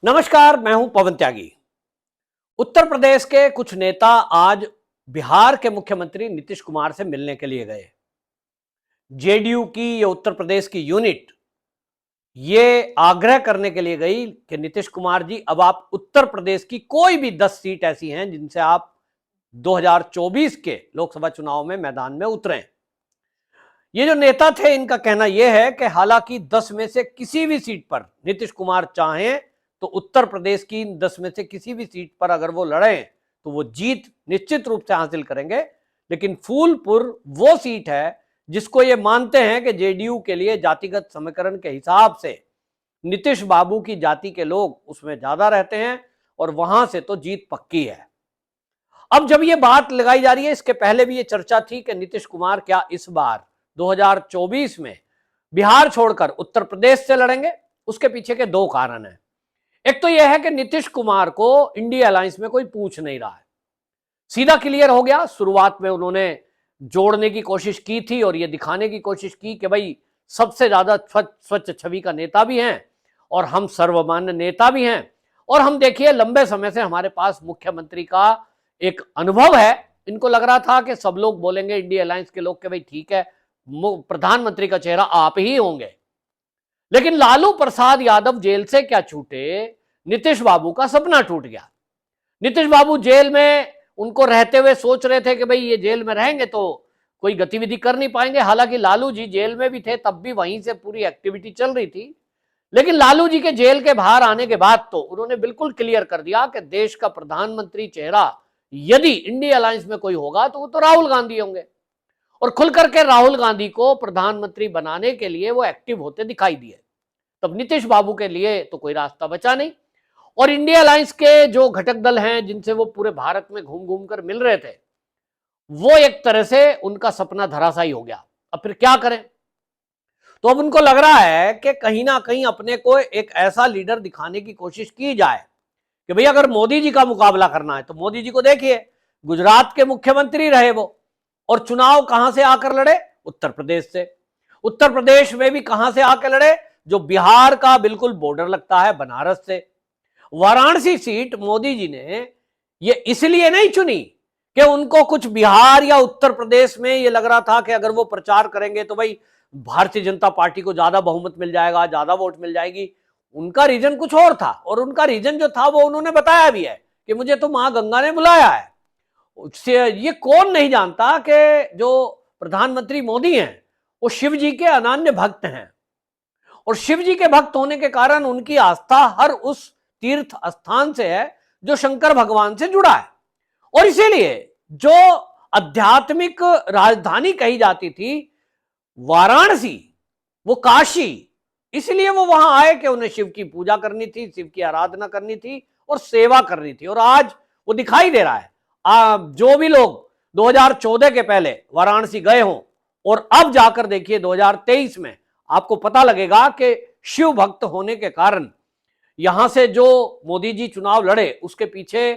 नमस्कार, मैं हूं पवन त्यागी। उत्तर प्रदेश के कुछ नेता आज बिहार के मुख्यमंत्री नीतीश कुमार से मिलने के लिए गए। जेडीयू की ये उत्तर प्रदेश की यूनिट ये आग्रह करने के लिए गई कि नीतीश कुमार जी, अब आप उत्तर प्रदेश की कोई भी 10 सीट ऐसी हैं जिनसे आप 2024 के लोकसभा चुनाव में मैदान में उतरें। ये जो नेता थे, इनका कहना यह है कि हालांकि 10 में से किसी भी सीट पर नीतीश कुमार चाहें तो उत्तर प्रदेश की 10 में से किसी भी सीट पर अगर वो लड़ें तो वो जीत निश्चित रूप से हासिल करेंगे। लेकिन फूलपुर वो सीट है जिसको ये मानते हैं कि जेडीयू के लिए जातिगत समीकरण के हिसाब से नीतीश बाबू की जाति के लोग उसमें ज्यादा रहते हैं और वहां से तो जीत पक्की है। अब जब ये बात लगाई जा रही है, इसके पहले भी ये चर्चा थी कि नीतीश कुमार क्या इस बार 2024 में बिहार छोड़कर उत्तर प्रदेश से लड़ेंगे। उसके पीछे के दो कारण हैं। एक तो यह है कि नीतीश कुमार को इंडिया अलायंस में कोई पूछ नहीं रहा है, सीधा क्लियर हो गया। शुरुआत में उन्होंने जोड़ने की कोशिश की थी और यह दिखाने की कोशिश की कि भाई सबसे ज्यादा स्वच्छ छवि का नेता भी हैं और हम सर्वमान्य नेता भी हैं, और हम देखिए लंबे समय से हमारे पास मुख्यमंत्री का एक अनुभव है। इनको लग रहा था कि सब लोग बोलेंगे, इंडिया अलायंस के लोग, कि भाई ठीक है, प्रधानमंत्री का चेहरा आप ही होंगे। लेकिन लालू प्रसाद यादव जेल से क्या छूटे, नीतीश बाबू का सपना टूट गया। नीतीश बाबू जेल में उनको रहते हुए सोच रहे थे कि भाई ये जेल में रहेंगे तो कोई गतिविधि कर नहीं पाएंगे। हालांकि लालू जी जेल में भी थे, तब भी वहीं से पूरी एक्टिविटी चल रही थी। लेकिन लालू जी के जेल के बाहर आने के बाद तो उन्होंने बिल्कुल क्लियर कर दिया कि देश का प्रधानमंत्री चेहरा यदि इंडिया अलायंस में कोई होगा तो वो तो राहुल गांधी होंगे, और खुल करके राहुल गांधी को प्रधानमंत्री बनाने के लिए वो एक्टिव होते दिखाई दिए। तब नीतीश बाबू के लिए तो कोई रास्ता बचा नहीं, और इंडिया अलायंस के जो घटक दल हैं जिनसे वो पूरे भारत में घूम घूम कर मिल रहे थे, वो एक तरह से उनका सपना धराशायी हो गया। अब फिर क्या करें? तो अब उनको लग रहा है कि कहीं ना कहीं अपने को एक ऐसा लीडर दिखाने की कोशिश की जाए कि भाई अगर मोदी जी का मुकाबला करना है तो मोदी जी को देखिए, गुजरात के मुख्यमंत्री रहे वो, और चुनाव कहां से आकर लड़े? उत्तर प्रदेश से। उत्तर प्रदेश में भी कहां से आकर लड़े? जो बिहार का बिल्कुल बॉर्डर लगता है, बनारस से। वाराणसी सीट मोदी जी ने ये इसलिए नहीं चुनी कि उनको कुछ बिहार या उत्तर प्रदेश में ये लग रहा था कि अगर वो प्रचार करेंगे तो भाई भारतीय जनता पार्टी को ज्यादा बहुमत मिल जाएगा, ज्यादा वोट मिल जाएगी। उनका रीजन कुछ और था, और उनका रीजन जो था वो उन्होंने बताया भी है कि मुझे तो मां गंगा ने बुलाया है। उससे ये कौन नहीं जानता कि जो प्रधानमंत्री मोदी हैं वो शिव जी के अनन्य भक्त हैं, और शिव जी के भक्त होने के कारण उनकी आस्था हर उस तीर्थ स्थान से है जो शंकर भगवान से जुड़ा है। और इसीलिए जो आध्यात्मिक राजधानी कही जाती थी वाराणसी, वो काशी, इसलिए वो वहां आए कि उन्हें शिव की पूजा करनी थी, शिव की आराधना करनी थी और सेवा करनी थी। और आज वो दिखाई दे रहा है। जो भी लोग 2014 के पहले वाराणसी गए हों और अब जाकर देखिए 2023 में, आपको पता लगेगा कि शिव भक्त होने के कारण यहां से जो मोदी जी चुनाव लड़े उसके पीछे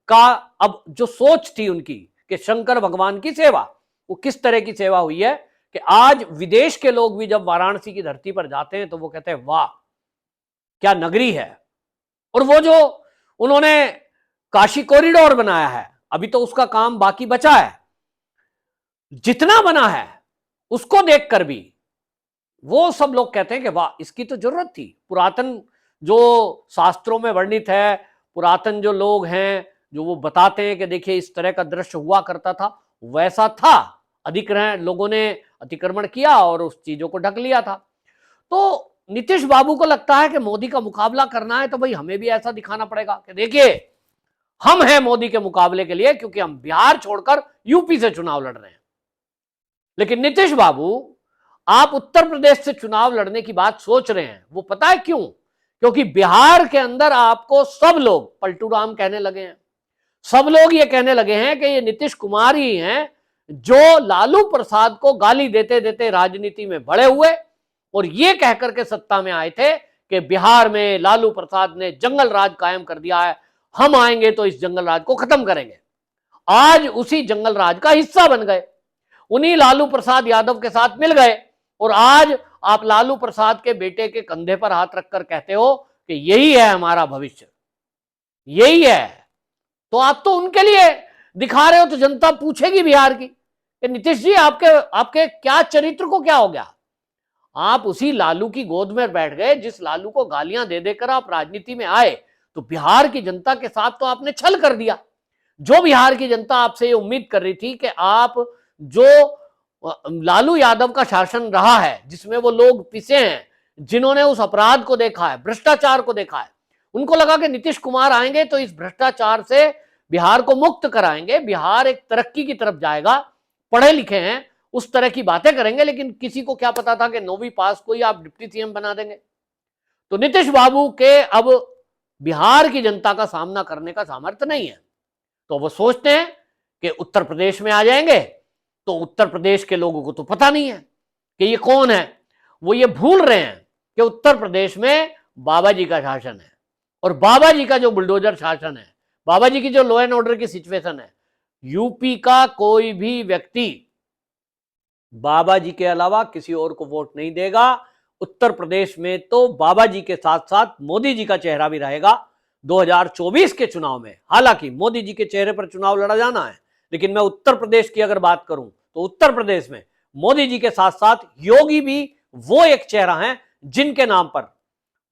का अब जो सोच थी उनकी कि शंकर भगवान की सेवा, वो किस तरह की सेवा हुई है कि आज विदेश के लोग भी जब वाराणसी की धरती पर जाते हैं तो वो कहते हैं वाह क्या नगरी है। और वो जो उन्होंने काशी कॉरिडोर बनाया है, अभी तो उसका काम बाकी बचा है, जितना बना है उसको देखकर भी वो सब लोग कहते हैं कि वाह इसकी तो जरूरत थी। पुरातन जो शास्त्रों में वर्णित है, पुरातन जो लोग हैं जो वो बताते हैं कि देखिए इस तरह का दृश्य हुआ करता था, वैसा था। अधिग्रहण लोगों ने अतिक्रमण किया और उस चीजों को ढक लिया था। तो नीतीश बाबू को लगता है कि मोदी का मुकाबला करना है तो भाई हमें भी ऐसा दिखाना पड़ेगा कि देखिए हम हैं मोदी के मुकाबले के लिए, क्योंकि हम बिहार छोड़कर यूपी से चुनाव लड़ रहे हैं। लेकिन नीतीश बाबू, आप उत्तर प्रदेश से चुनाव लड़ने की बात सोच रहे हैं, वो पता है क्यों? क्योंकि बिहार के अंदर आपको सब लोग पलटू राम कहने लगे हैं। सब लोग ये कहने लगे हैं कि ये नीतीश कुमार ही हैं जो लालू प्रसाद को गाली देते देते राजनीति में बड़े हुए और ये कहकर के सत्ता में आए थे कि बिहार में लालू प्रसाद ने जंगल राज कायम कर दिया है, हम आएंगे तो इस जंगल राज को खत्म करेंगे। आज उसी जंगल राज का हिस्सा बन गए, उन्हीं लालू प्रसाद यादव के साथ मिल गए, और आज आप लालू प्रसाद के बेटे के कंधे पर हाथ रखकर कहते हो कि यही है हमारा भविष्य, यही है, तो आप तो उनके लिए दिखा रहे हो, तो जनता पूछेगी बिहार की कि नीतीश जी आपके आपके क्या चरित्र को क्या हो गया? आप उसी लालू की गोद में बैठ गए जिस लालू को गालियां दे देकर आप राजनीति में आए। तो बिहार की जनता के साथ तो आपने छल कर दिया। जो बिहार की जनता आपसे ये उम्मीद कर रही थी कि आप जो लालू यादव का शासन रहा है, जिसमें वो लोग पिसे हैं, जिन्होंने उस अपराध को देखा है, भ्रष्टाचार को देखा है, उनको लगा कि नीतीश कुमार आएंगे तो इस भ्रष्टाचार से बिहार को मुक्त कराएंगे, बिहार एक तरक्की की तरफ जाएगा, पढ़े लिखे हैं, उस तरह की बातें करेंगे। लेकिन किसी को क्या पता था कि 9वीं पास को ही आप डिप्टी सीएम बना देंगे। तो नीतीश बाबू के अब बिहार की जनता का सामना करने का सामर्थ्य नहीं है, तो वो सोचते हैं कि उत्तर प्रदेश में आ जाएंगे। तो उत्तर प्रदेश के लोगों को तो पता नहीं है कि ये कौन है। वो ये भूल रहे हैं कि उत्तर प्रदेश में बाबा जी का शासन है, और बाबा जी का जो बुलडोजर शासन है, बाबा जी की जो लॉ एंड ऑर्डर की सिचुएशन है, यूपी का कोई भी व्यक्ति बाबा जी के अलावा किसी और को वोट नहीं देगा। उत्तर प्रदेश में तो बाबा जी के साथ साथ मोदी जी का चेहरा भी रहेगा 2024 के चुनाव में। हालांकि मोदी जी के चेहरे पर चुनाव लड़ा जाना है, लेकिन मैं उत्तर प्रदेश की अगर बात करूं तो उत्तर प्रदेश में मोदी जी के साथ साथ योगी भी वो एक चेहरा है जिनके नाम पर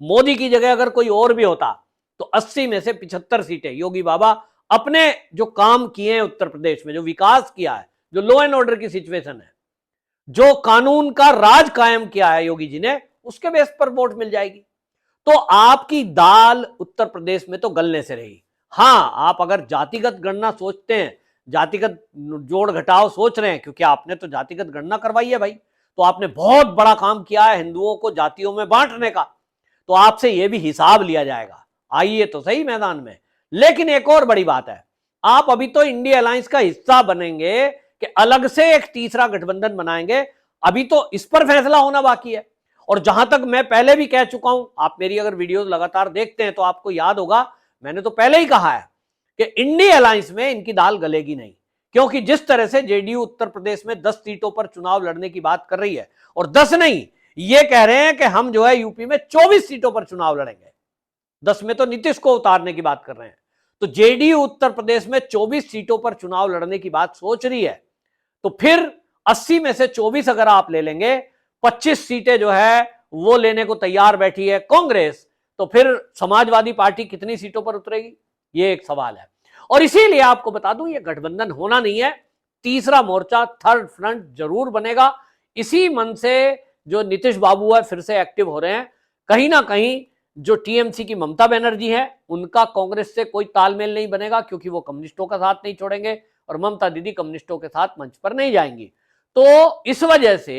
मोदी की जगह अगर कोई और भी होता तो 80 में से 75 सीटें योगी बाबा अपने जो काम किए हैं उत्तर प्रदेश में, जो विकास किया है, जो लॉ एंड ऑर्डर की सिचुएशन है, जो कानून का राज कायम किया है योगी जी ने, उसके बेस पर वोट मिल जाएगी। तो आपकी दाल उत्तर प्रदेश में तो गलने से रही। हां, आप अगर जातिगत गणना सोचते हैं, जातिगत जोड़ घटाव सोच रहे हैं, क्योंकि आपने तो जातिगत गणना करवाई है भाई, तो आपने बहुत बड़ा काम किया है हिंदुओं को जातियों में बांटने का, तो आपसे यह भी हिसाब लिया जाएगा। आइए तो सही मैदान में। लेकिन एक और बड़ी बात है, आप अभी तो इंडिया अलायंस का हिस्सा बनेंगे कि अलग से एक तीसरा गठबंधन बनाएंगे, अभी तो इस पर फैसला होना बाकी है। और जहां तक मैं पहले भी कह चुका हूं, आप मेरी अगर वीडियो लगातार देखते हैं तो आपको याद होगा, मैंने तो पहले ही कहा है कि इंडिया अलायंस में इनकी दाल गलेगी नहीं, क्योंकि जिस तरह से जेडीयू उत्तर प्रदेश में 10 सीटों पर चुनाव लड़ने की बात कर रही है, और 10 नहीं, ये कह रहे हैं कि हम जो है यूपी में 24 सीटों पर चुनाव लड़ेंगे, 10 में तो नीतीश को उतारने की बात कर रहे हैं। तो जेडीयू उत्तर प्रदेश में 24 सीटों पर चुनाव लड़ने की बात सोच रही है, तो फिर 80 में से 24 अगर आप ले लेंगे, 25 सीटें जो है वो लेने को तैयार बैठी है कांग्रेस, तो फिर समाजवादी पार्टी कितनी सीटों पर उतरेगी, ये एक सवाल है। और इसीलिए आपको बता दूं, ये गठबंधन होना नहीं है, तीसरा मोर्चा, थर्ड फ्रंट जरूर बनेगा। इसी मन से जो नीतीश बाबू है फिर से एक्टिव हो रहे हैं। कहीं ना कहीं जो टीएमसी की ममता बनर्जी है, उनका कांग्रेस से कोई तालमेल नहीं बनेगा, क्योंकि वो कम्युनिस्टों का साथ नहीं छोड़ेंगे और ममता दीदी कम्युनिस्टों के साथ मंच पर नहीं जाएंगी। तो इस वजह से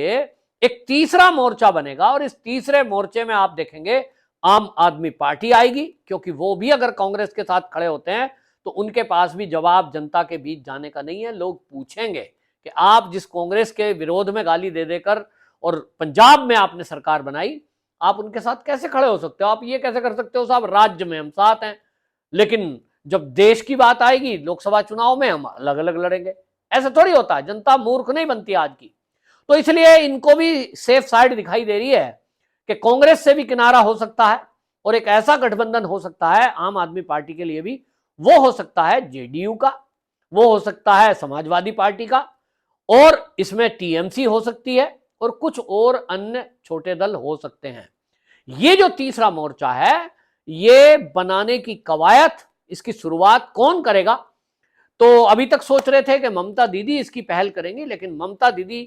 एक तीसरा मोर्चा बनेगा, और इस तीसरे मोर्चे में आप देखेंगे आम आदमी पार्टी आएगी, क्योंकि वो भी अगर कांग्रेस के साथ खड़े होते हैं तो उनके पास भी जवाब जनता के बीच जाने का नहीं है। लोग पूछेंगे कि आप जिस कांग्रेस के विरोध में गाली दे देकर और पंजाब में आपने सरकार बनाई, आप उनके साथ कैसे खड़े हो सकते हो? आप ये कैसे कर सकते हो साहब, राज्य में हम साथ हैं, लेकिन जब देश की बात आएगी, लोकसभा चुनाव में हम अलग अलग लड़ेंगे? ऐसा थोड़ी होता है, जनता मूर्ख नहीं बनती आज की। तो इसलिए इनको भी सेफ साइड दिखाई दे रही है कि कांग्रेस से भी किनारा हो सकता है, और एक ऐसा गठबंधन हो सकता है आम आदमी पार्टी के लिए भी, वो हो सकता है जेडीयू का, वो हो सकता है समाजवादी पार्टी का, और इसमें टीएमसी हो सकती है, और कुछ और अन्य छोटे दल हो सकते हैं। ये जो तीसरा मोर्चा है, ये बनाने की कवायद, इसकी शुरुआत कौन करेगा? तो अभी तक सोच रहे थे कि ममता दीदी इसकी पहल करेंगी, लेकिन ममता दीदी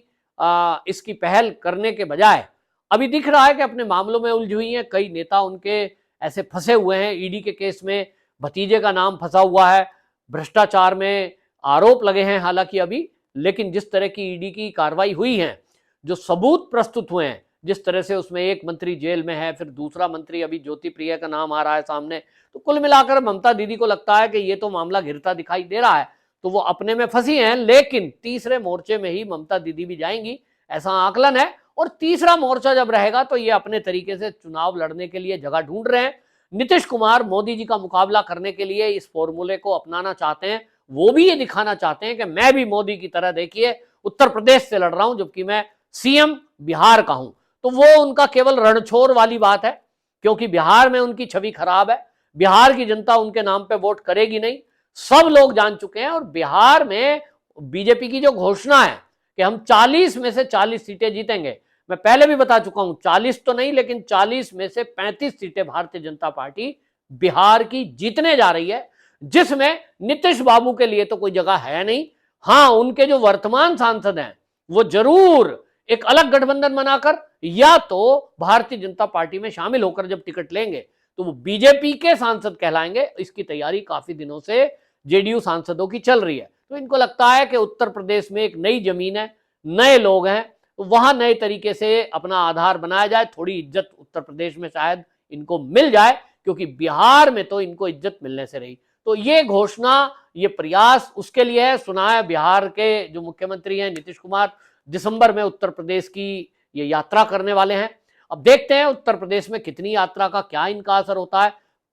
इसकी पहल करने के बजाय अभी दिख रहा है कि अपने मामलों में उलझी हुई हैं। कई नेता उनके ऐसे फंसे हुए हैं, ईडी के केस में भतीजे का नाम फंसा हुआ है, भ्रष्टाचार में आरोप लगे हैं हालांकि अभी, लेकिन जिस तरह की ईडी की कार्रवाई हुई है, जो सबूत प्रस्तुत हुए हैं, जिस तरह से उसमें एक मंत्री जेल में है, फिर दूसरा मंत्री अभी ज्योति प्रिया का नाम आ रहा है सामने, तो कुल मिलाकर ममता दीदी को लगता है कि ये तो मामला घिरता दिखाई दे रहा है, तो वो अपने में फंसी हैं। लेकिन तीसरे मोर्चे में ही ममता दीदी भी जाएंगी, ऐसा आकलन है। और तीसरा मोर्चा जब रहेगा तो ये अपने तरीके से चुनाव लड़ने के लिए जगह ढूंढ रहे हैं। नीतीश कुमार मोदी जी का मुकाबला करने के लिए इस फॉर्मूले को अपनाना चाहते हैं, वो भी ये दिखाना चाहते हैं कि मैं भी मोदी की तरह, देखिए उत्तर प्रदेश से लड़ रहा हूं जबकि मैं सीएम बिहार का हूं। तो वो उनका केवल रणछोड़ वाली बात है क्योंकि बिहार में उनकी छवि खराब है, बिहार की जनता उनके नाम पे वोट करेगी नहीं, सब लोग जान चुके हैं। और बिहार में बीजेपी की जो घोषणा है कि हम 40 में से 40 सीटें जीतेंगे, मैं पहले भी बता चुका हूं 40 तो नहीं, लेकिन 40 में से 35 सीटें भारतीय जनता पार्टी बिहार की जीतने जा रही है, जिसमें नीतीश बाबू के लिए तो कोई जगह है नहीं। हां, उनके जो वर्तमान सांसद हैं वो जरूर एक अलग गठबंधन बनाकर या तो भारतीय जनता पार्टी में शामिल होकर जब टिकट लेंगे तो वो बीजेपी के सांसद कहलाएंगे। इसकी तैयारी काफी दिनों से जेडीयू सांसदों की चल रही है। तो इनको लगता है कि उत्तर प्रदेश में एक नई जमीन है, नए लोग हैं, तो वहां नए तरीके से अपना आधार बनाया जाए, थोड़ी इज्जत उत्तर प्रदेश में शायद इनको मिल जाए, क्योंकि बिहार में तो इनको इज्जत मिलने से रही। तो ये घोषणा, ये प्रयास उसके लिए है। सुना है बिहार के जो मुख्यमंत्री हैं नीतीश कुमार दिसंबर में उत्तर प्रदेश की ये यात्रा करने वाले हैं। अब देखते हैं उत्तर प्रदेश में कितनी यात्रा का क्या इनका असर होता है।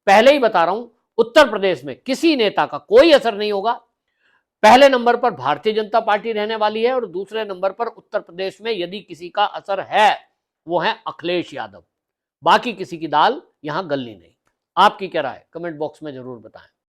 पहले ही बता रहा हूं, उत्तर प्रदेश में किसी नेता का कोई असर नहीं होगा। पहले नंबर पर भारतीय जनता पार्टी रहने वाली है और दूसरे नंबर पर उत्तर प्रदेश में यदि किसी का असर है वो है अखिलेश यादव। बाकी किसी की दाल यहां गलनी नहीं। आपकी क्या राय, कमेंट बॉक्स में जरूर बताएं।